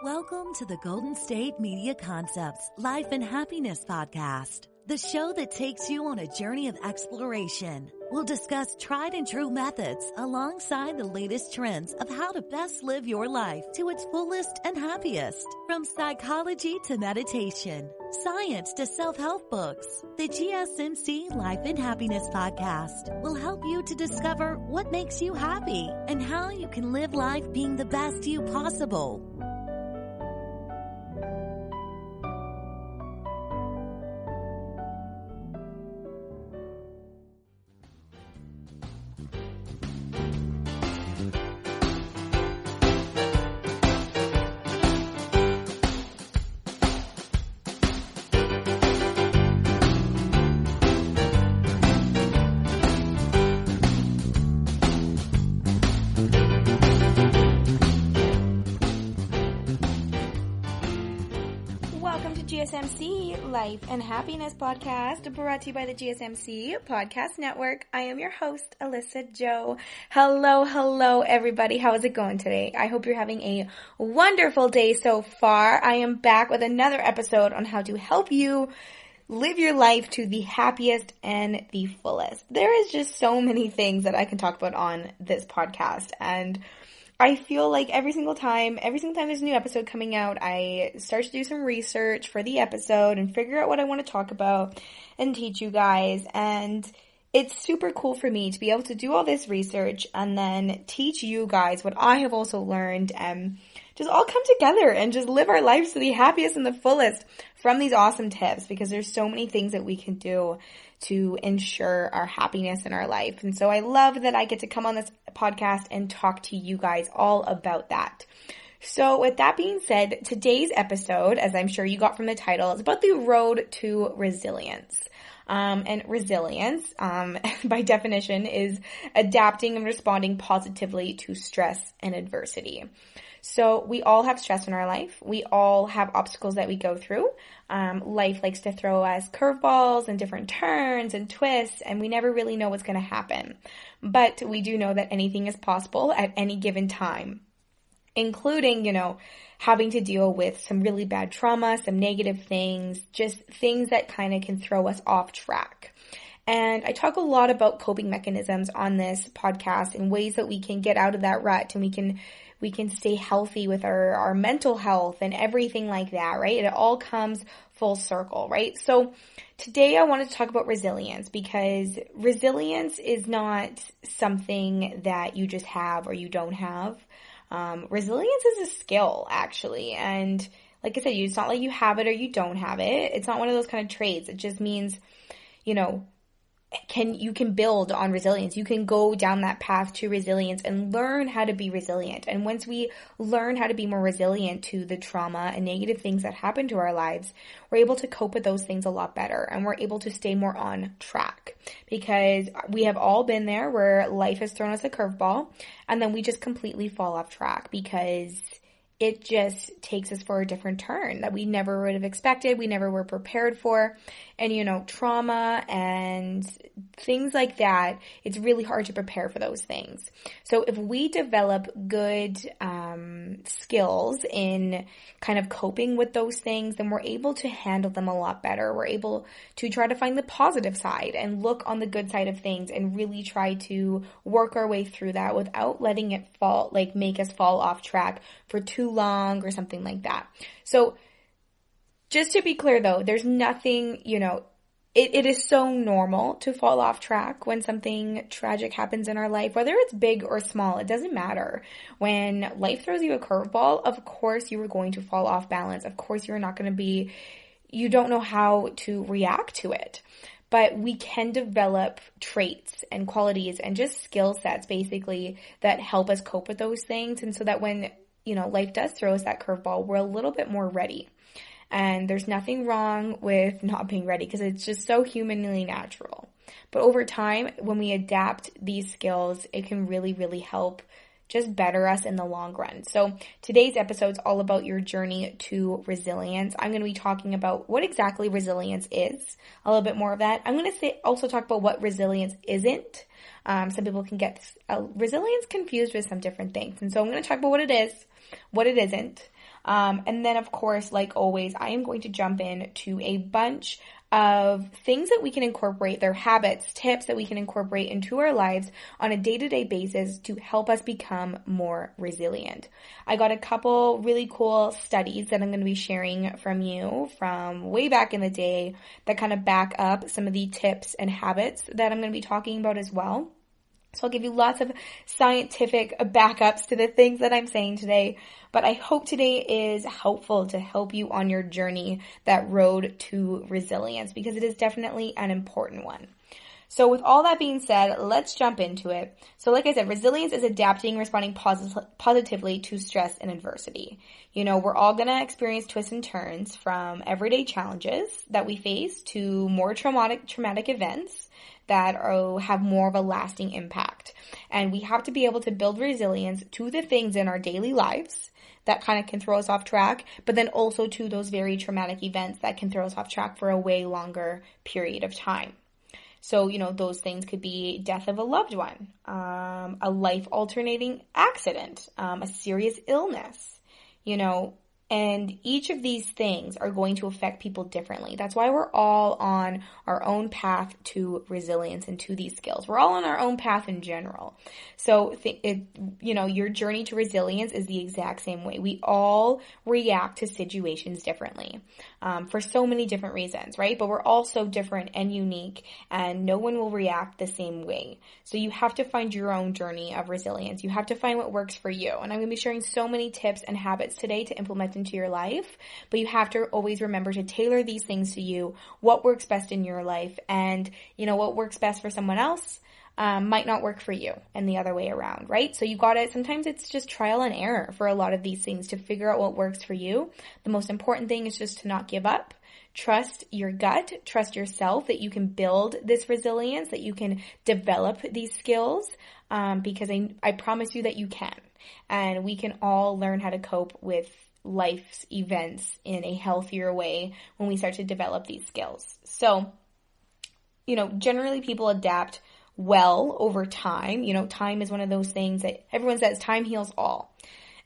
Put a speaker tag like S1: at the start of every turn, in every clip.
S1: Welcome to the Golden State Media Concepts Life and Happiness Podcast, the show that takes you on a journey of exploration. We'll discuss tried and true methods alongside the latest trends of how to best live your life to its fullest and happiest. From psychology to meditation, science to self-help books, the GSMC Life and Happiness Podcast will help you to discover what makes you happy and how you can live life being the best you possible.
S2: GSMC Life and Happiness Podcast, brought to you by the GSMC Podcast Network. I am your host, Alyssa Jo. Hello, everybody. How is it going today? I hope you're having a wonderful day so far. I am back with another episode on how to help you live your life to the happiest and the fullest. There is just so many things that I can talk about on this podcast, and I feel like every single time there's a new episode coming out, I start to do some research for the episode and figure out what I want to talk about and teach you guys. And it's super cool for me to be able to do all this research and then teach you guys what I have also learned and just all come together and just live our lives to the happiest and the fullest from these awesome tips, because there's so many things that we can do to ensure our happiness in our life. And so I love that I get to come on this podcast and talk to you guys all about that. So with that being said, today's episode, as I'm sure you got from the title, is about the road to resilience. And resilience, by definition, is adapting and responding positively to stress and adversity. So we all have stress in our life. We all have obstacles that we go through. Life likes to throw us curveballs and different turns and twists, and we never really know what's going to happen. But we do know that anything is possible at any given time, including, having to deal with some really bad trauma, some negative things, just things that kind of can throw us off track. And I talk a lot about coping mechanisms on this podcast and ways that we can get out of that rut and we can stay healthy with our mental health and everything like that, right? It all comes full circle, right? So today I wanted to talk about resilience, because resilience is not something that you just have or you don't have. Resilience is a skill, actually. And like I said, it's not like you have it or you don't have it. It's not one of those kind of traits. It just means, you can build on resilience. You can go down that path to resilience and learn how to be resilient. And once we learn how to be more resilient to the trauma and negative things that happen to our lives, we're able to cope with those things a lot better, and we're able to stay more on track, because we have all been there where life has thrown us a curveball and then we just completely fall off track because it just takes us for a different turn that we never would have expected, we never were prepared for. And, trauma and things like that, it's really hard to prepare for those things. So if we develop good skills in kind of coping with those things, then we're able to handle them a lot better. We're able to try to find the positive side and look on the good side of things and really try to work our way through that without letting it make us fall off track for too long or something like that. So just to be clear though, there's nothing, it is so normal to fall off track when something tragic happens in our life, whether it's big or small, it doesn't matter. When life throws you a curveball, of course you are going to fall off balance. Of course you don't know how to react to it. But we can develop traits and qualities and just skill sets basically that help us cope with those things. And so that when, life does throw us that curveball, we're a little bit more ready. And there's nothing wrong with not being ready, because it's just so humanly natural. But over time, when we adapt these skills, it can really, really help just better us in the long run. So today's episode is all about your journey to resilience. I'm going to be talking about what exactly resilience is, a little bit more of that. I'm going to also talk about what resilience isn't. Some people can get resilience confused with some different things. And so I'm going to talk about what it is, what it isn't. And then, of course, like always, I am going to jump in to a bunch of things that we can incorporate, their habits, tips that we can incorporate into our lives on a day-to-day basis to help us become more resilient. I got a couple really cool studies that I'm going to be sharing from you from way back in the day that kind of back up some of the tips and habits that I'm going to be talking about as well. So I'll give you lots of scientific backups to the things that I'm saying today, but I hope today is helpful to help you on your journey, that road to resilience, because it is definitely an important one. So with all that being said, let's jump into it. So like I said, resilience is adapting, responding positively to stress and adversity. You know, we're all going to experience twists and turns from everyday challenges that we face to more traumatic events that have more of a lasting impact. And we have to be able to build resilience to the things in our daily lives that kind of can throw us off track, but then also to those very traumatic events that can throw us off track for a way longer period of time. So, you know, those things could be death of a loved one, a life-altering accident, a serious illness, you know, and each of these things are going to affect people differently. That's why we're all on our own path to resilience and to these skills. We're all on our own path in general. So, your journey to resilience is the exact same way. We all react to situations differently for so many different reasons, right? But we're all so different and unique, and no one will react the same way. So you have to find your own journey of resilience. You have to find what works for you. And I'm going to be sharing so many tips and habits today to implement into your life, but you have to always remember to tailor these things to you, what works best in your life, and what works best for someone else might not work for you, and the other way around, right? So you got it. Sometimes it's just trial and error for a lot of these things to figure out what works for you. The most important thing is just to not give up. Trust your gut, trust yourself that you can build this resilience, that you can develop these skills, because I promise you that you can. And we can all learn how to cope with life's events in a healthier way when we start to develop these skills. So, generally people adapt well over time. Time is one of those things that everyone says time heals all.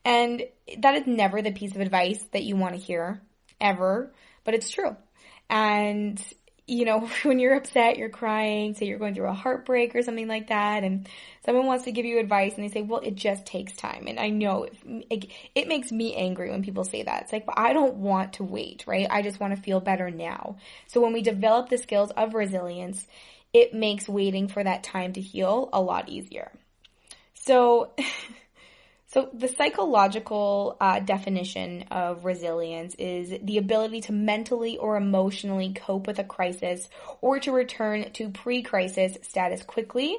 S2: And that is never the piece of advice that you want to hear, ever, but it's true. And, when you're upset, you're crying, say you're going through a heartbreak or something like that, and someone wants to give you advice and they say, well, it just takes time. And I know it makes me angry when people say that. It's like, but I don't want to wait, right? I just want to feel better now. So when we develop the skills of resilience, it makes waiting for that time to heal a lot easier. So the psychological definition of resilience is the ability to mentally or emotionally cope with a crisis or to return to pre-crisis status quickly.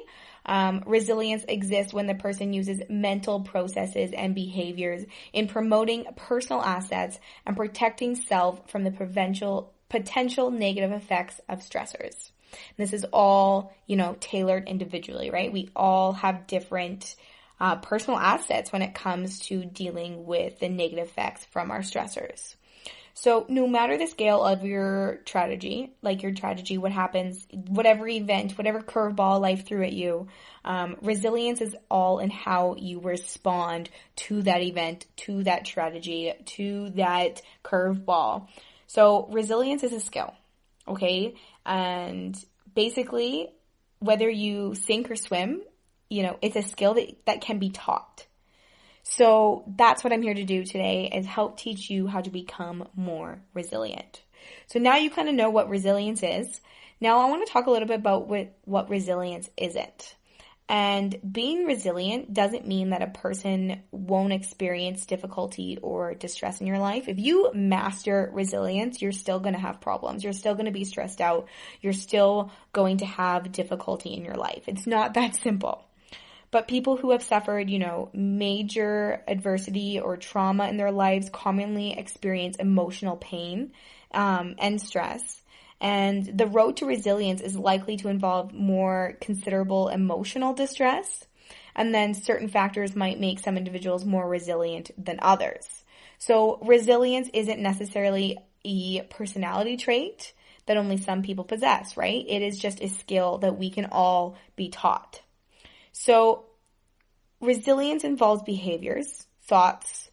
S2: Resilience exists when the person uses mental processes and behaviors in promoting personal assets and protecting self from the potential negative effects of stressors. This is all, tailored individually, right? We all have different personal assets when it comes to dealing with the negative effects from our stressors. So no matter the scale of your tragedy, what happens, whatever event, whatever curveball life threw at you, resilience is all in how you respond to that event, to that tragedy, to that curveball. So resilience is a skill, okay? And basically, whether you sink or swim, it's a skill that can be taught. So that's what I'm here to do today, is help teach you how to become more resilient. So now you kind of know what resilience is. Now I want to talk a little bit about what resilience isn't. And being resilient doesn't mean that a person won't experience difficulty or distress in your life. If you master resilience, you're still going to have problems. You're still going to be stressed out. You're still going to have difficulty in your life. It's not that simple. But people who have suffered, major adversity or trauma in their lives commonly experience emotional pain and stress. And the road to resilience is likely to involve more considerable emotional distress. And then certain factors might make some individuals more resilient than others. So resilience isn't necessarily a personality trait that only some people possess, right? It is just a skill that we can all be taught. So resilience involves behaviors, thoughts,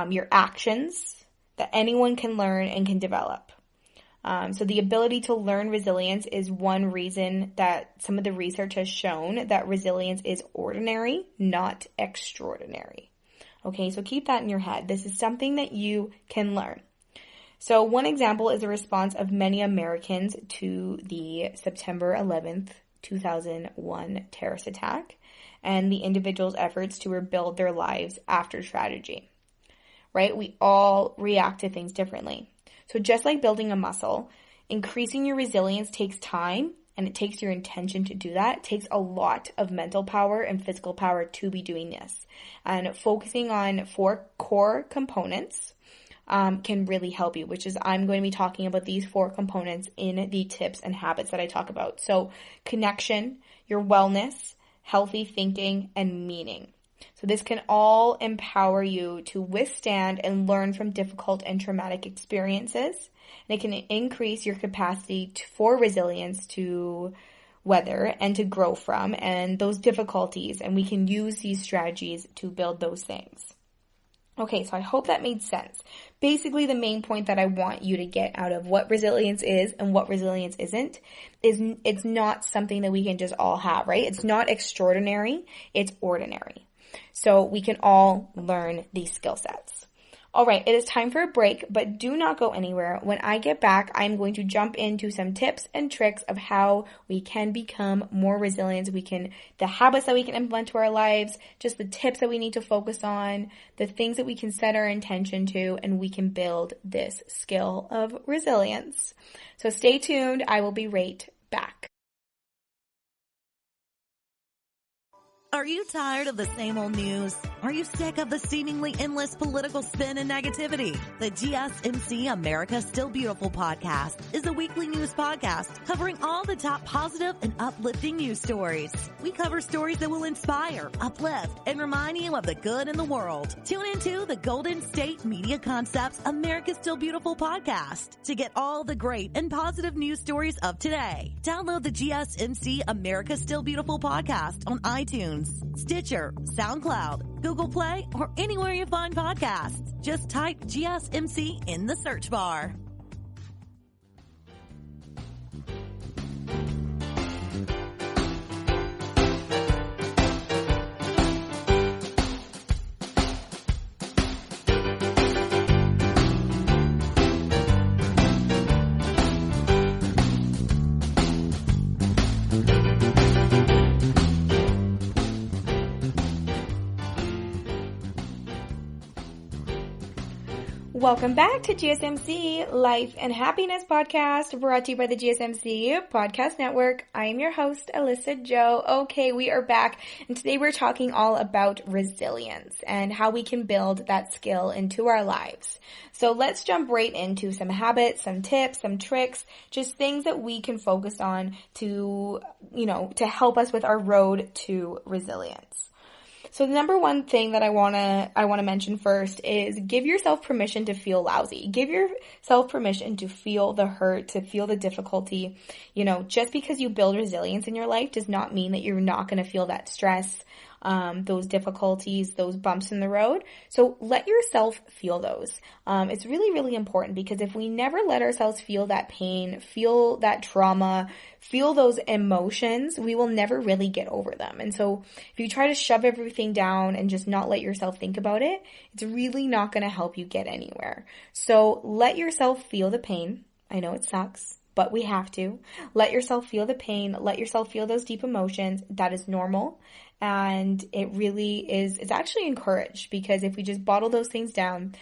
S2: your actions that anyone can learn and can develop. So the ability to learn resilience is one reason that some of the research has shown that resilience is ordinary, not extraordinary. Okay, so keep that in your head. This is something that you can learn. So one example is the response of many Americans to the September 11th, 2001 terrorist attack and the individual's efforts to rebuild their lives after tragedy. Right? We all react to things differently. So just like building a muscle, increasing your resilience takes time, and it takes your intention to do that. It takes a lot of mental power and physical power to be doing this. And focusing on 4 core components can really help you, which is I'm going to be talking about these 4 components in the tips and habits that I talk about. So connection, your wellness, healthy thinking, and meaning. So this can all empower you to withstand and learn from difficult and traumatic experiences. And it can increase your capacity for resilience to weather and to grow from and those difficulties. And we can use these strategies to build those things. Okay, so I hope that made sense. Basically, the main point that I want you to get out of what resilience is and what resilience isn't is it's not something that we can just all have, right? It's not extraordinary, it's ordinary. So we can all learn these skill sets. All right, it is time for a break, but do not go anywhere. When I get back, I'm going to jump into some tips and tricks of how we can become more resilient. The habits that we can implement to our lives, just the tips that we need to focus on, the things that we can set our intention to, and we can build this skill of resilience. So stay tuned. I will be right back.
S1: Are you tired of the same old news? Are you sick of the seemingly endless political spin and negativity? The GSMC America Still Beautiful podcast is a weekly news podcast covering all the top positive and uplifting news stories. We cover stories that will inspire, uplift, and remind you of the good in the world. Tune into the Golden State Media Concepts America Still Beautiful podcast to get all the great and positive news stories of today. Download the GSMC America Still Beautiful podcast on iTunes, Stitcher, SoundCloud, Google Play, or anywhere you find podcasts. Just type GSMC in the search bar.
S2: Welcome back to GSMC Life and Happiness Podcast, brought to you by the GSMC Podcast Network. I am your host, Alyssa Jo. Okay, we are back, and today we're talking all about resilience and how we can build that skill into our lives. So let's jump right into some habits, some tips, some tricks, just things that we can focus on to help us with our road to resilience. So the number one thing that I want to mention first is give yourself permission to feel lousy. Give yourself permission to feel the hurt, to feel the difficulty. Just because you build resilience in your life does not mean that you're not going to feel that stress, those difficulties, those bumps in the road. So let yourself feel those. It's really, really important, because if we never let ourselves feel that pain, feel that trauma, feel those emotions, we will never really get over them. And so if you try to shove everything down and just not let yourself think about it, it's really not going to help you get anywhere. So let yourself feel the pain. I know it sucks, but we have to. Let yourself feel the pain. Let yourself feel those deep emotions. That is normal. And it really is, it's actually encouraged, because if we just bottle those things down,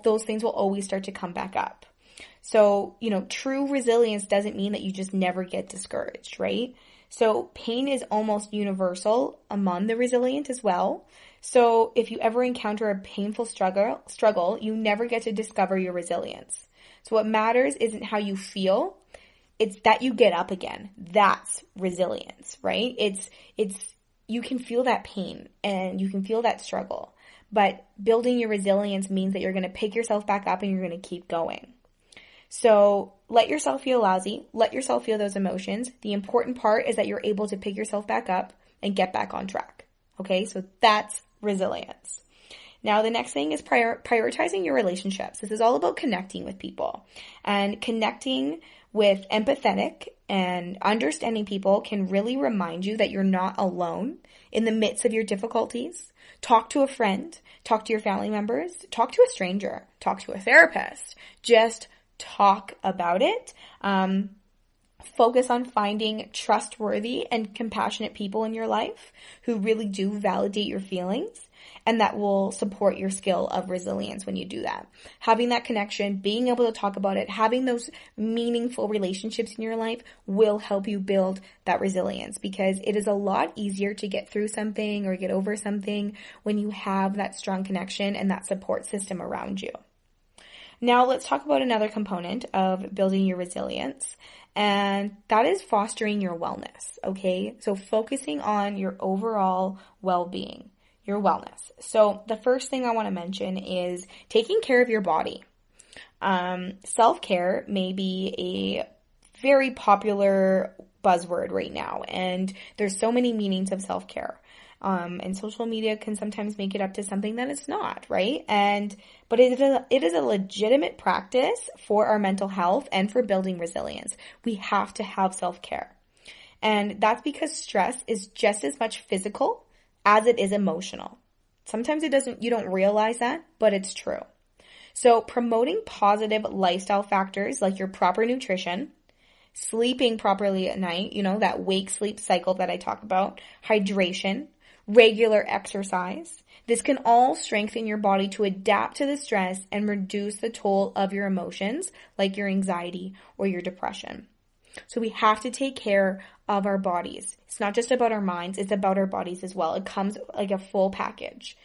S2: those things will always start to come back up. So, true resilience doesn't mean that you just never get discouraged, right? So pain is almost universal among the resilient as well. So if you ever encounter a painful struggle, you never get to discover your resilience. So what matters isn't how you feel, it's that you get up again. That's resilience, right? You can feel that pain and you can feel that struggle, but building your resilience means that you're going to pick yourself back up and you're going to keep going. So let yourself feel lousy. Let yourself feel those emotions. The important part is that you're able to pick yourself back up and get back on track. Okay, so that's resilience. Now, the next thing is prioritizing your relationships. This is all about connecting with people, and connecting with empathetic and understanding people can really remind you that you're not alone in the midst of your difficulties. Talk to a friend, talk to your family members, talk to a stranger, talk to a therapist. Just talk about it. Focus on finding trustworthy and compassionate people in your life who really do validate your feelings, and that will support your skill of resilience when you do that. Having that connection, being able to talk about it, having those meaningful relationships in your life will help you build that resilience, because it is a lot easier to get through something or get over something when you have that strong connection and that support system around you. Now, let's talk about another component of building your resilience, and that is fostering your wellness, okay? So focusing on your overall well-being, your wellness. So the first thing I want to mention is taking care of your body. Self-care may be a very popular buzzword right now, and there's so many meanings of self-care. And social media can sometimes make it up to something that it's not, right? But it is a legitimate practice for our mental health and for building resilience. We have to have self-care. And that's because stress is just as much physical as it is emotional. Sometimes you don't realize that, but it's true. So promoting positive lifestyle factors like your proper nutrition, sleeping properly at night, that wake-sleep cycle that I talk about, hydration, regular exercise. This can all strengthen your body to adapt to the stress and reduce the toll of your emotions, like your anxiety or your depression. So we have to take care of our bodies. It's not just about our minds, it's about our bodies as well. It comes like a full package.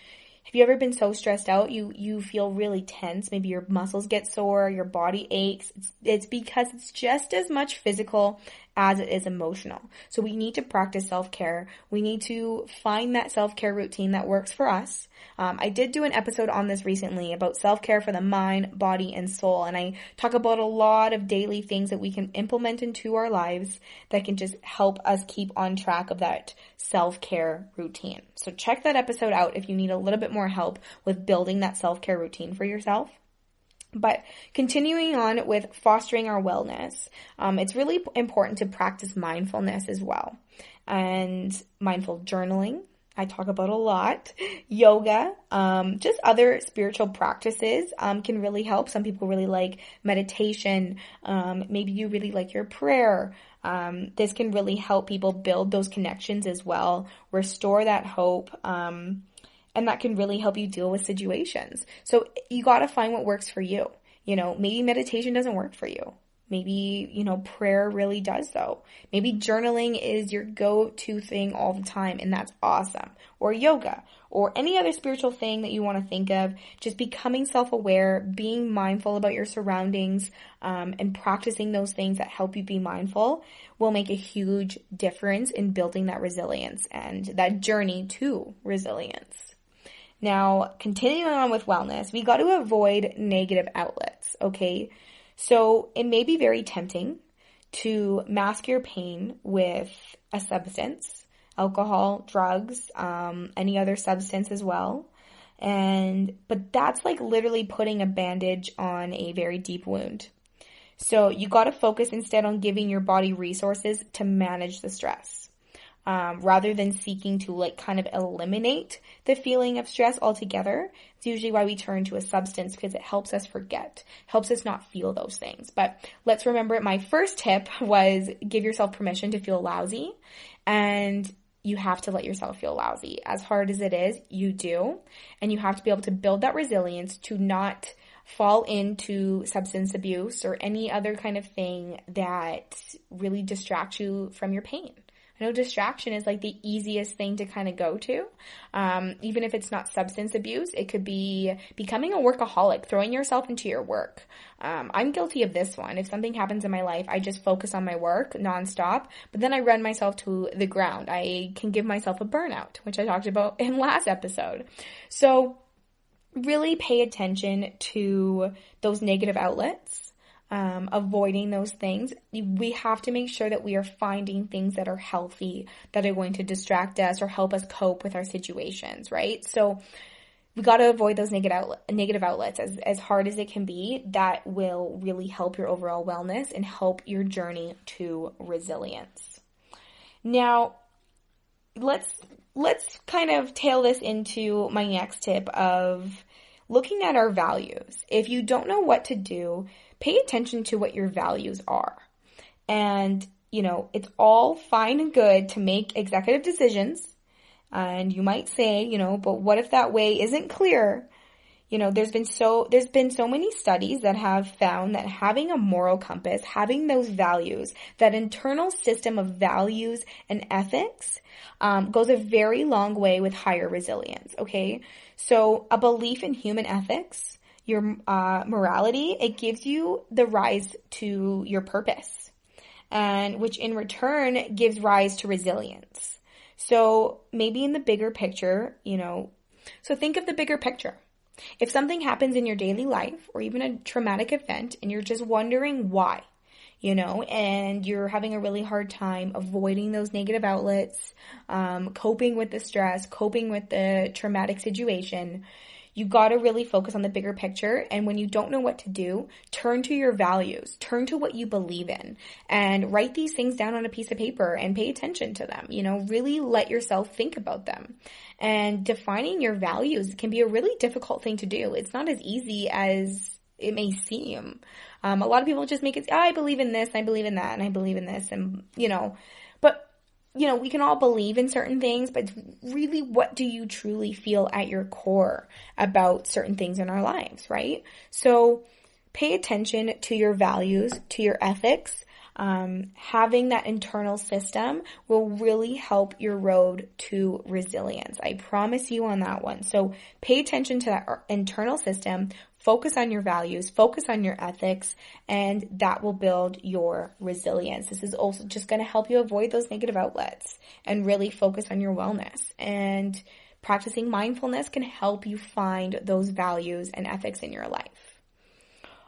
S2: Have you ever been so stressed out, you feel really tense? Maybe your muscles get sore, your body aches. It's because it's just as much physical as it is emotional. So we need to practice self-care. We need to find that self-care routine that works for us. I did do an episode on this recently about self-care for the mind, body, and soul. And I talk about a lot of daily things that we can implement into our lives that can just help us keep on track of that self-care routine. So check that episode out if you need a little bit more help with building that self-care routine for yourself. But continuing on with fostering our wellness, it's really important to practice mindfulness as well. And mindful journaling, I talk about a lot. Yoga, just other spiritual practices can really help. Some people really like meditation. Maybe you really like your prayer. This can really help people build those connections as well, restore that hope, and that can really help you deal with situations. So you got to find what works for you. Maybe meditation doesn't work for you. Maybe, prayer really does though. Maybe journaling is your go-to thing all the time, and that's awesome. Or yoga, or any other spiritual thing that you want to think of. Just becoming self-aware, being mindful about your surroundings, and practicing those things that help you be mindful will make a huge difference in building that resilience and that journey to resilience. Now, continuing on with wellness, we got to avoid negative outlets, okay? So it may be very tempting to mask your pain with a substance, alcohol, drugs, any other substance as well. But that's like literally putting a bandage on a very deep wound. So you got to focus instead on giving your body resources to manage the stress. Rather than seeking to kind of eliminate the feeling of stress altogether. It's usually why we turn to a substance, because it helps us forget, helps us not feel those things. But let's remember, my first tip was give yourself permission to feel lousy, and you have to let yourself feel lousy. As hard as it is, you do, and you have to be able to build that resilience to not fall into substance abuse or any other kind of thing that really distracts you from your pain. I know distraction is the easiest thing to kind of go to. Even if it's not substance abuse, it could be becoming a workaholic, throwing yourself into your work. I'm guilty of this one. If something happens in my life, I just focus on my work nonstop, but then I run myself to the ground. I can give myself a burnout, which I talked about in last episode. So really pay attention to those negative outlets. Avoiding those things. We have to make sure that we are finding things that are healthy, that are going to distract us or help us cope with our situations, right? So we got to avoid those negative outlets as hard as it can be. That will really help your overall wellness and help your journey to resilience. Now, let's kind of tail this into my next tip of looking at our values. If you don't know what to do, pay attention to what your values are. And, it's all fine and good to make executive decisions. And you might say, but what if that way isn't clear? There's been so many studies that have found that having a moral compass, having those values, that internal system of values and ethics, goes a very long way with higher resilience. Okay. So a belief in human ethics, your morality, it gives you the rise to your purpose, and which in return gives rise to resilience. So maybe in the bigger picture, so think of the bigger picture. If something happens in your daily life or even a traumatic event and you're just wondering why, and you're having a really hard time avoiding those negative outlets, coping with the stress, coping with the traumatic situation, you got to really focus on the bigger picture. And when you don't know what to do, turn to your values, turn to what you believe in, and write these things down on a piece of paper and pay attention to them. Really let yourself think about them. And defining your values can be a really difficult thing to do. It's not as easy as it may seem. A lot of people just make it, I believe in this, I believe in that, and I believe in this, and, but we can all believe in certain things, but really, what do you truly feel at your core about certain things in our lives, right? So pay attention to your values, to your ethics. Having that internal system will really help your road to resilience. I promise you on that one. So pay attention to that internal system, focus on your values, focus on your ethics, and that will build your resilience. This is also just going to help you avoid those negative outlets and really focus on your wellness. And practicing mindfulness can help you find those values and ethics in your life.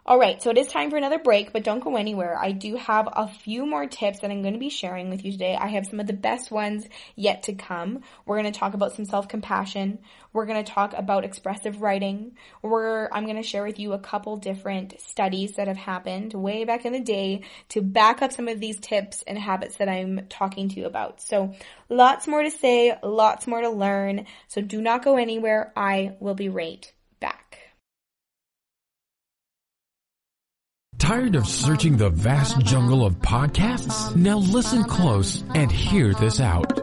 S2: All right, so it is time for another break, but don't go anywhere. I do have a few more tips that I'm going to be sharing with you today. I have some of the best ones yet to come. We're going to talk about some self-compassion. We're going to talk about expressive writing. I'm going to share with you a couple different studies that have happened way back in the day to back up some of these tips and habits that I'm talking to you about. So lots more to say, lots more to learn. So do not go anywhere. I will be right back.
S3: Tired of searching the vast jungle of podcasts? Now listen close and hear this out.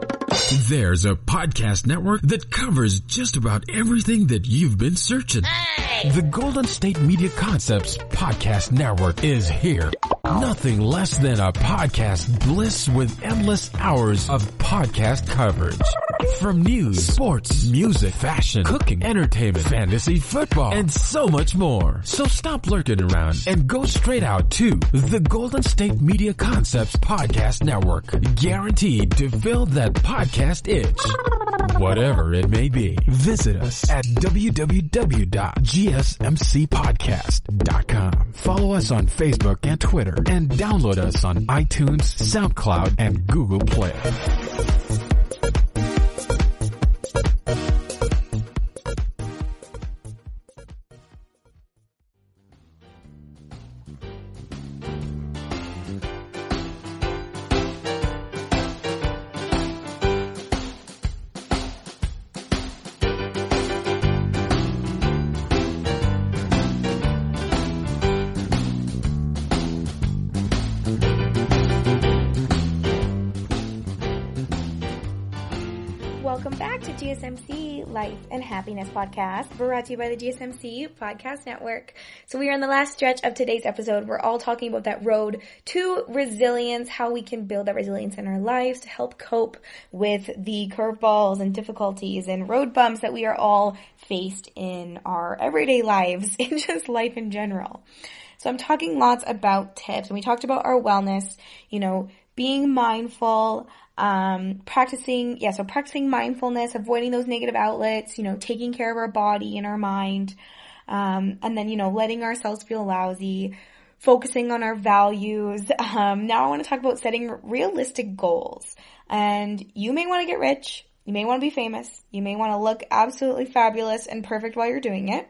S3: There's a podcast network that covers just about everything that you've been searching. Hey! The Golden State Media Concepts Podcast Network is here. Nothing less than a podcast bliss with endless hours of podcast coverage. From news, sports, music, fashion, cooking, entertainment, fantasy, football, and so much more. So stop lurking around and go straight out to the Golden State Media Concepts Podcast Network. Guaranteed to fill that podcast itch. Whatever it may be. Visit us at www.gsmcpodcast.com. Follow us on Facebook and Twitter, and download us on iTunes, SoundCloud, and Google Play.
S2: Welcome back to GSMC Life and Happiness Podcast, brought to you by the GSMC Podcast Network. So we are in the last stretch of today's episode. We're all talking about that road to resilience, how we can build that resilience in our lives to help cope with the curveballs and difficulties and road bumps that we are all faced in our everyday lives, in just life in general. So I'm talking lots about tips, and we talked about our wellness, being mindful, practicing mindfulness, avoiding those negative outlets, taking care of our body and our mind, and then, letting ourselves feel lousy, focusing on our values. Now I want to talk about setting realistic goals. And you may want to get rich, You may want to be famous. You may want to look absolutely fabulous and perfect while you're doing it.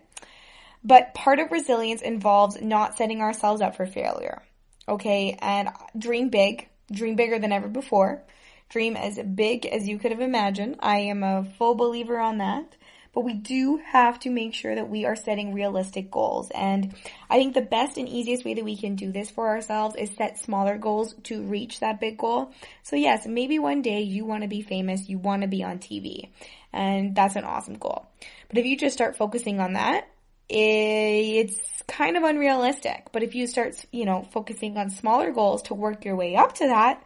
S2: But part of resilience involves not setting ourselves up for failure. Okay, and dream big. Dream bigger than ever before. Dream as big as you could have imagined. I am a full believer on that. But we do have to make sure that we are setting realistic goals. And I think the best and easiest way that we can do this for ourselves is set smaller goals to reach that big goal. So yes, maybe one day you want to be famous, you want to be on TV. And that's an awesome goal. But if you just start focusing on that, it's kind of unrealistic. But if you start, focusing on smaller goals to work your way up to that,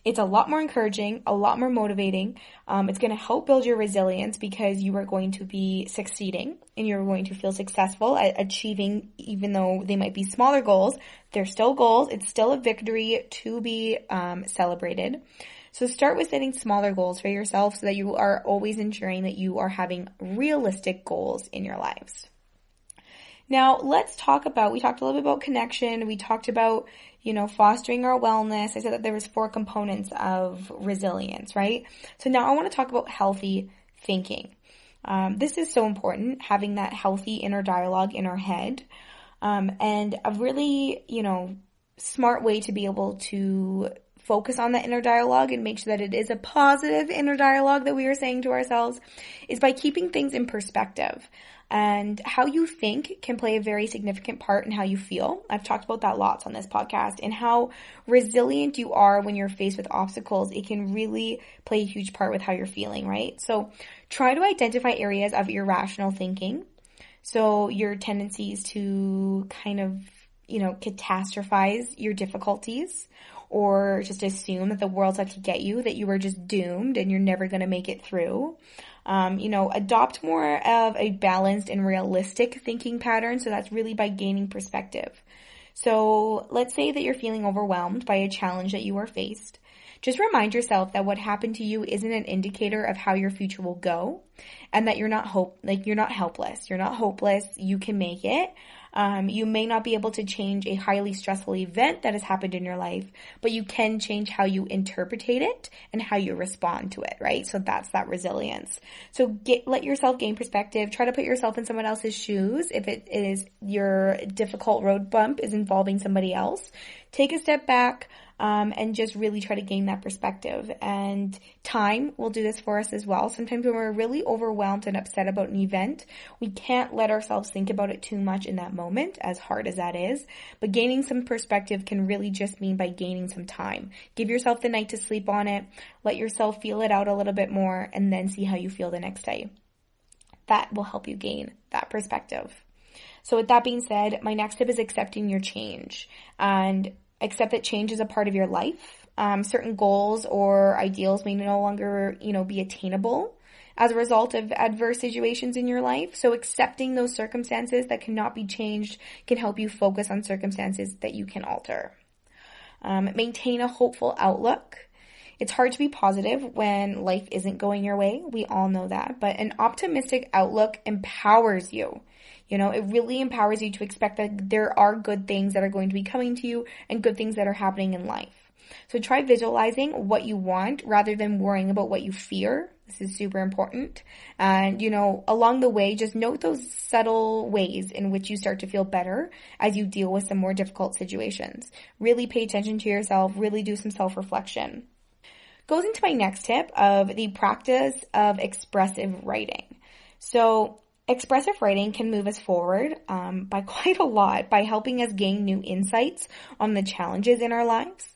S2: it's a lot more encouraging, a lot more motivating. It's going to help build your resilience because you are going to be succeeding and you're going to feel successful at achieving, even though they might be smaller goals. They're still goals. It's still a victory to be celebrated. So start with setting smaller goals for yourself so that you are always ensuring that you are having realistic goals in your lives. Now, we talked a little bit about connection. We talked about, fostering our wellness. I said that there was 4 components of resilience, right? So now I want to talk about healthy thinking. This is so important, having that healthy inner dialogue in our head. And a really, smart way to be able to focus on that inner dialogue and make sure that it is a positive inner dialogue that we are saying to ourselves is by keeping things in perspective. And how you think can play a very significant part in how you feel. I've talked about that lots on this podcast, and how resilient you are when you're faced with obstacles. It can really play a huge part with how you're feeling, right? So try to identify areas of irrational thinking. So your tendencies to kind of, catastrophize your difficulties, or just assume that the world's out to get you, that you are just doomed and you're never going to make it through. Adopt more of a balanced and realistic thinking pattern. So that's really by gaining perspective. So let's say that you're feeling overwhelmed by a challenge that you are faced. Just remind yourself that what happened to you isn't an indicator of how your future will go, and that you're not helpless. You're not hopeless. You can make it. You may not be able to change a highly stressful event that has happened in your life, but you can change how you interpretate it and how you respond to it, right? So that's that resilience. So let yourself gain perspective. Try to put yourself in someone else's shoes. If it is your difficult road bump is involving somebody else, take a step back, and just really try to gain that perspective. And time will do this for us as well. Sometimes when we're really overwhelmed and upset about an event, we can't let ourselves think about it too much in that moment, as hard as that is. But gaining some perspective can really just mean by gaining some time. Give yourself the night to sleep on it, let yourself feel it out a little bit more, and then see how you feel the next day. That will help you gain that perspective. So with that being said, my next tip is accepting your change. And accept that change is a part of your life. Certain goals or ideals may no longer, be attainable as a result of adverse situations in your life. So accepting those circumstances that cannot be changed can help you focus on circumstances that you can alter. Maintain a hopeful outlook. It's hard to be positive when life isn't going your way. We all know that. But an optimistic outlook empowers you. It really empowers you to expect that there are good things that are going to be coming to you and good things that are happening in life. So try visualizing what you want rather than worrying about what you fear. This is super important. And, along the way, just note those subtle ways in which you start to feel better as you deal with some more difficult situations. Really pay attention to yourself. Really do some self-reflection. Goes into my next tip of the practice of expressive writing. So expressive writing can move us forward by quite a lot by helping us gain new insights on the challenges in our lives.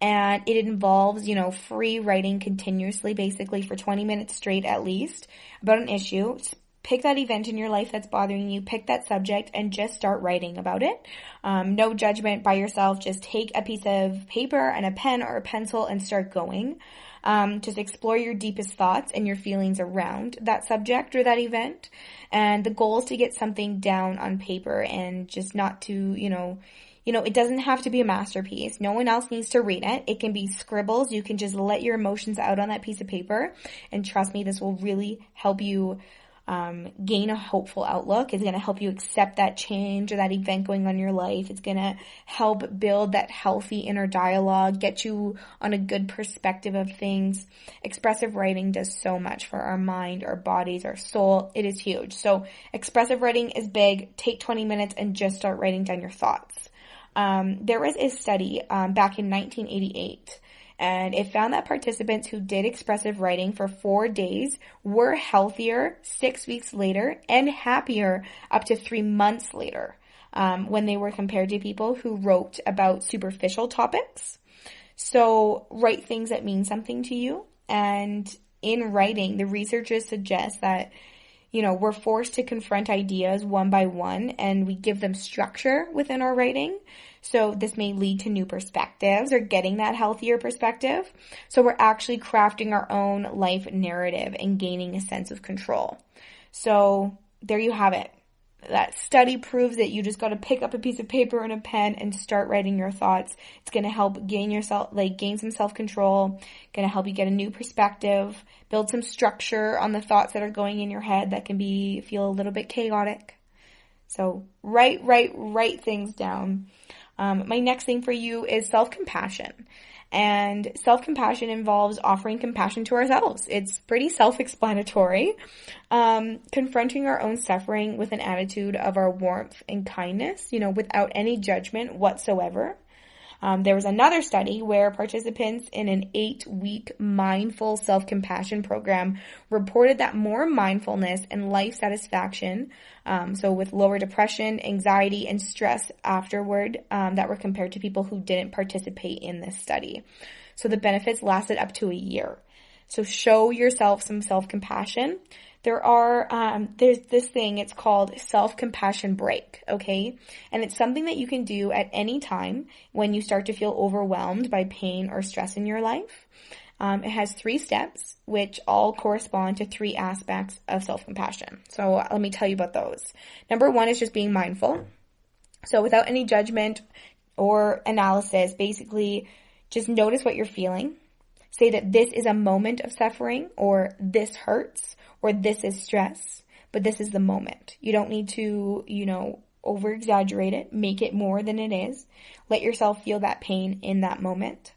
S2: And it involves, free writing continuously, basically for 20 minutes straight at least, about an issue. Just pick that event in your life that's bothering you, pick that subject, and just start writing about it. No judgment by yourself. Just take a piece of paper and a pen or a pencil and start going. Just explore your deepest thoughts and your feelings around that subject or that event. And the goal is to get something down on paper and just not to, it doesn't have to be a masterpiece. No one else needs to read it. It can be scribbles. You can just let your emotions out on that piece of paper. And trust me, this will really help you gain a hopeful outlook. It's going to help you accept that change or that event going on in your life. It's going to help build that healthy inner dialogue, get you on a good perspective of things. Expressive writing does so much for our mind, our bodies, our soul. It is huge. So expressive writing is big. Take 20 minutes and just start writing down your thoughts. There was a study back in 1988. And it found that participants who did expressive writing for 4 days were healthier 6 weeks later and happier up to 3 months later when they were compared to people who wrote about superficial topics. So write things that mean something to you. And in writing, the researchers suggest that, we're forced to confront ideas one by one and we give them structure within our writing. So this may lead to new perspectives or getting that healthier perspective. So we're actually crafting our own life narrative and gaining a sense of control. So there you have it. That study proves that you just got to pick up a piece of paper and a pen and start writing your thoughts. It's going to help gain some self-control, going to help you get a new perspective, build some structure on the thoughts that are going in your head that can feel a little bit chaotic. So write things down. My next thing for you is self-compassion. And self-compassion involves offering compassion to ourselves. It's pretty self-explanatory. Confronting our own suffering with an attitude of our warmth and kindness, without any judgment whatsoever. There was another study where participants in an 8-week mindful self-compassion program reported that more mindfulness and life satisfaction, so with lower depression, anxiety, and stress afterward, that were compared to people who didn't participate in this study. So the benefits lasted up to a year. So show yourself some self-compassion. There's this thing, it's called self-compassion break, okay? And it's something that you can do at any time when you start to feel overwhelmed by pain or stress in your life. It has 3 steps, which all correspond to 3 aspects of self-compassion. So let me tell you about those. Number 1 is just being mindful. So without any judgment or analysis, basically just notice what you're feeling. Say that this is a moment of suffering, or this hurts, or this is stress, but this is the moment. You don't need to, over-exaggerate it, make it more than it is. Let yourself feel that pain in that moment.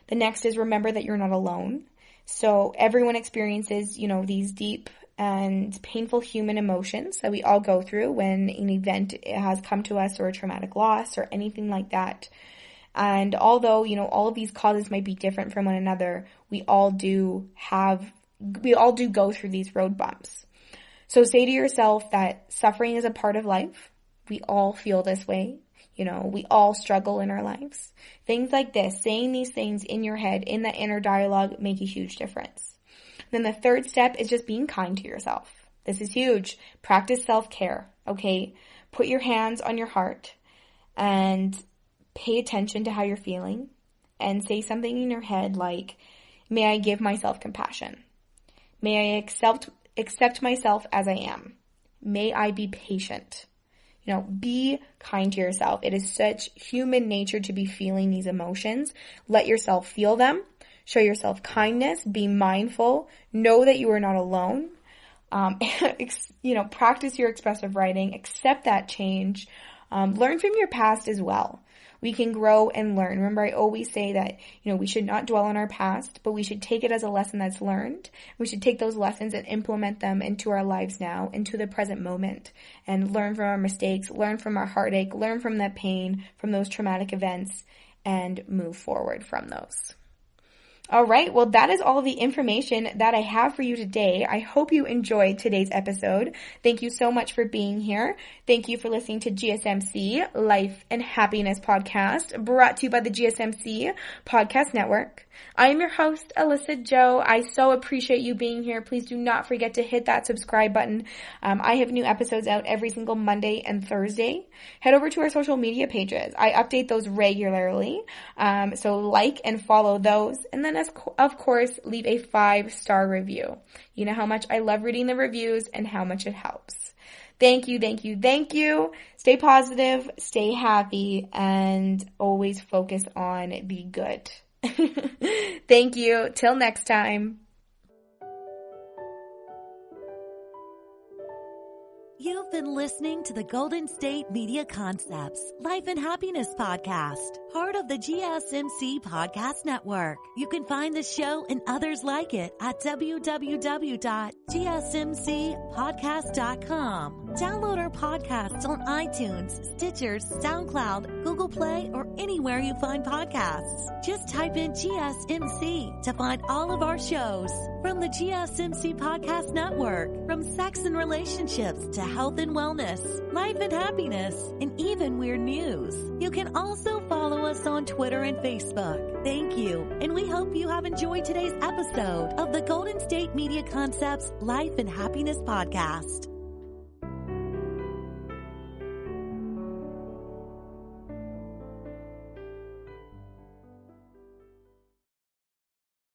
S2: The next is remember that you're not alone. So everyone experiences, these deep and painful human emotions that we all go through when an event has come to us, or a traumatic loss or anything like that. And although, all of these causes might be different from one another, we all do go through these road bumps. So say to yourself that suffering is a part of life. We all feel this way. We all struggle in our lives. Things like this, saying these things in your head, in that inner dialogue, make a huge difference. Then the third step is just being kind to yourself. This is huge. Practice self-care, okay? Put your hands on your heart and pay attention to how you're feeling and say something in your head like, may I give myself compassion? May I accept myself as I am? May I be patient? Be kind to yourself. It is such human nature to be feeling these emotions. Let yourself feel them. Show yourself kindness. Be mindful. Know that you are not alone. Practice your expressive writing. Accept that change. Learn from your past as well. We can grow and learn. Remember, I always say that, we should not dwell on our past, but we should take it as a lesson that's learned. We should take those lessons and implement them into our lives now, into the present moment, and learn from our mistakes, learn from our heartache, learn from that pain, from those traumatic events, and move forward from those. All right, well, that is all the information that I have for you today. I hope you enjoyed today's episode. Thank you so much for being here. Thank you for listening to GSMC Life and Happiness Podcast, brought to you by the GSMC Podcast Network. I am your host, Alyssa Jo. I so appreciate you being here. Please do not forget to hit that subscribe button. I have new episodes out every single Monday and Thursday. Head over to our social media pages. I update those regularly. So like and follow those. And then of course, leave a 5-star review. You know how much I love reading the reviews and how much it helps. Thank you, thank you, thank you. Stay positive, stay happy, and always focus on the good. Thank you. Till next time.
S1: You've been listening to the Golden State Media Concepts Life and Happiness Podcast, part of the GSMC Podcast Network. You can find the show and others like it at www.gsmcpodcast.com. Download our podcasts on iTunes, Stitcher, SoundCloud, Google Play, or anywhere you find podcasts. Just type in GSMC to find all of our shows. From the GSMC Podcast Network, from sex and relationships to health and wellness, life and happiness, and even weird news. You can also follow us on Twitter and Facebook. Thank you, and we hope you have enjoyed today's episode of the Golden State Media Concepts Life and Happiness Podcast.